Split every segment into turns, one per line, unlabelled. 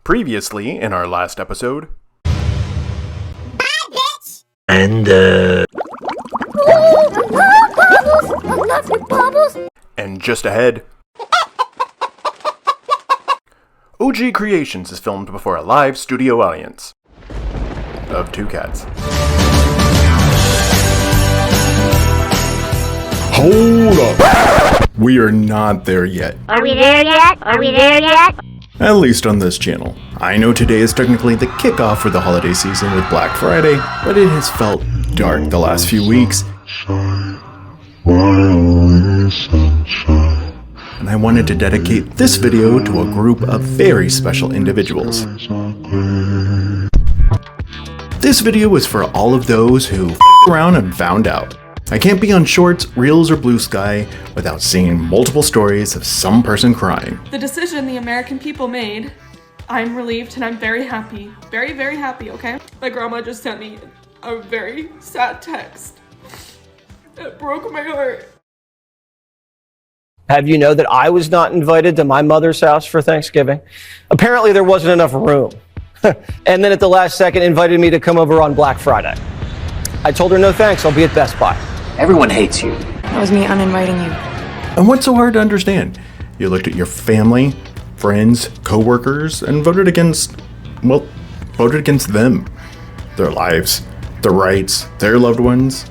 Previously, in our last episode...
Bye, bitch!
And,
I love you, Bubbles!
And just ahead... OG Creations is filmed before a live studio audience of 2 cats. Hold up! We are not there yet.
Are we there yet? Are we there yet?
At least on this channel. I know today is technically the kickoff for the holiday season with Black Friday, but it has felt dark the last few weeks. And I wanted to dedicate this video to a group of very special individuals. This video is for all of those who f***ed around and found out. I can't be on Shorts, Reels, or Blue Sky without seeing multiple stories of some person crying.
The decision the American people made, I'm relieved and I'm very happy. Very, very happy, okay? My grandma just sent me a very sad text. It broke my heart.
have you know that I was not invited to my mother's house for Thanksgiving? Apparently there wasn't enough room. And then at the last second invited me to come over on Black Friday. I told her no thanks, I'll be at Best Buy.
Everyone hates you.
That was me uninviting you.
And what's so hard to understand? You looked at your family, friends, co-workers, and voted against them. Their lives, their rights, their loved ones.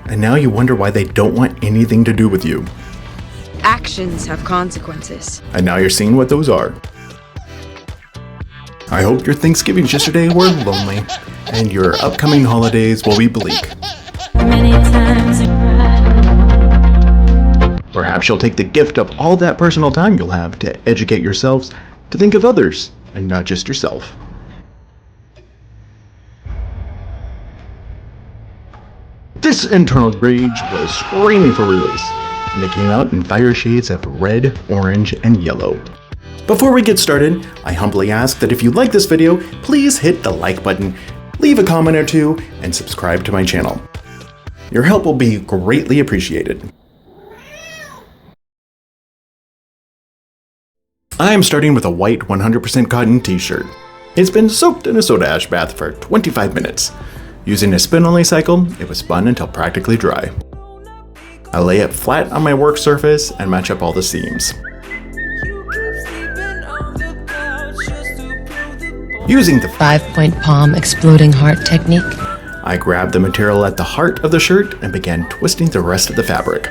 And now you wonder why they don't want anything to do with you.
Actions have consequences.
And now you're seeing what those are. I hope your Thanksgivings yesterday were lonely, and your upcoming holidays will be bleak. Perhaps you'll take the gift of all that personal time you'll have to educate yourselves to think of others, and not just yourself. This internal rage was screaming for release, and it came out in fire shades of red, orange, and yellow. Before we get started, I humbly ask that if you like this video, please hit the like button, leave a comment or two, and subscribe to my channel. Your help will be greatly appreciated. I am starting with a white 100% cotton t-shirt. It's been soaked in a soda ash bath for 25 minutes. Using a spin-only cycle, it was spun until practically dry. I lay it flat on my work surface and match up all the seams. Using the
5-point palm exploding heart technique,
I grabbed the material at the heart of the shirt and began twisting the rest of the fabric.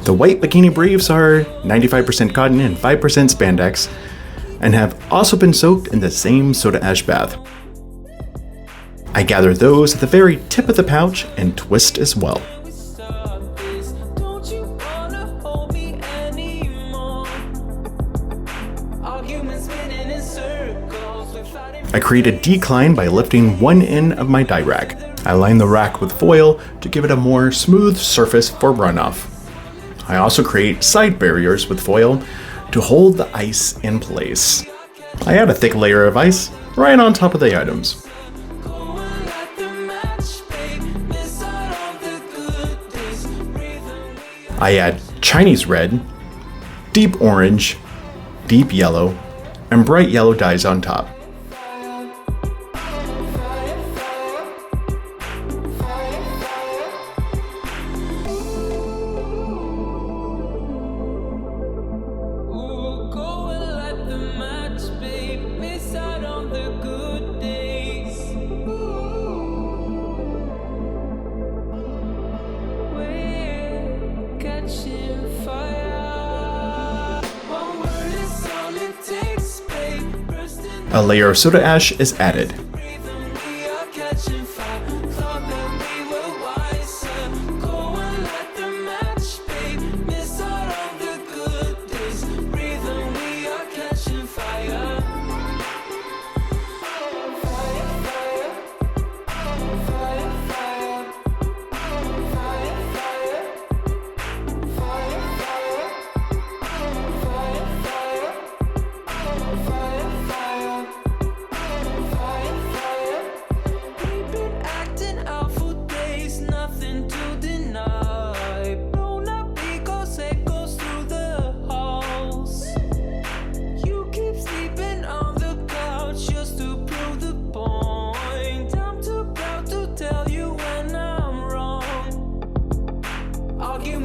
The white bikini briefs are 95% cotton and 5% spandex, and have also been soaked in the same soda ash bath. I gather those at the very tip of the pouch and twist as well. I create a decline by lifting one end of my dye rack. I line the rack with foil to give it a more smooth surface for runoff. I also create side barriers with foil to hold the ice in place. I add a thick layer of ice right on top of the items. I add Chinese red, deep orange, deep yellow, and bright yellow dyes on top. A layer of soda ash is added.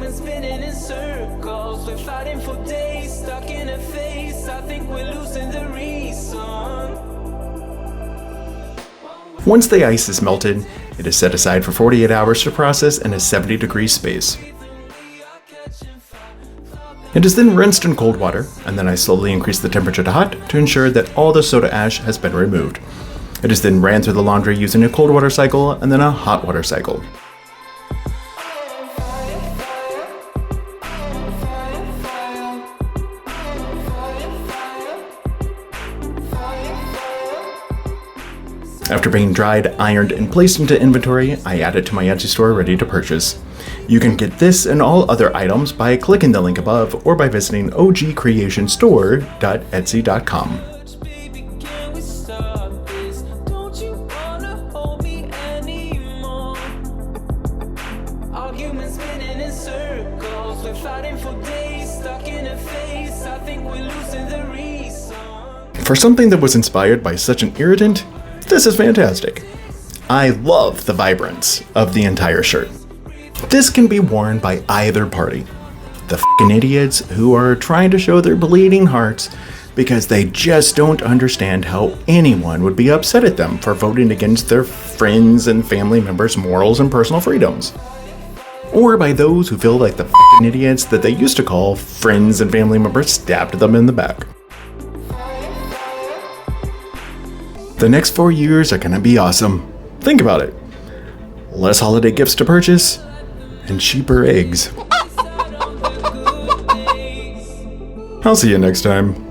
humans spinning in circles. We're fighting for days, stuck in a phase. I think we're losing the reason.
Once the ice is melted, it is set aside for 48 hours to process in a 70-degree space. It is then rinsed in cold water, and then I slowly increase the temperature to hot to ensure that all the soda ash has been removed. It is then ran through the laundry using a cold water cycle and then a hot water cycle. After being dried, ironed, and placed into inventory, I add it to my Etsy store ready to purchase. You can get this and all other items by clicking the link above or by visiting ogcreationstore.etsy.com.
Baby, can we stop this? Don't you wanna hold me anymore? All humans spinning in circles. We're fighting for days, stuck in a phase. I think we're losing the reason.
For something that was inspired by such an irritant, this is fantastic. I love the vibrance of the entire shirt. This can be worn by either party. The f***ing idiots who are trying to show their bleeding hearts because they just don't understand how anyone would be upset at them for voting against their friends and family members' morals and personal freedoms. Or by those who feel like the f***ing idiots that they used to call friends and family members stabbed them in the back. The next 4 years are gonna be awesome. Think about it. Less holiday gifts to purchase, and cheaper eggs. I'll see you next time.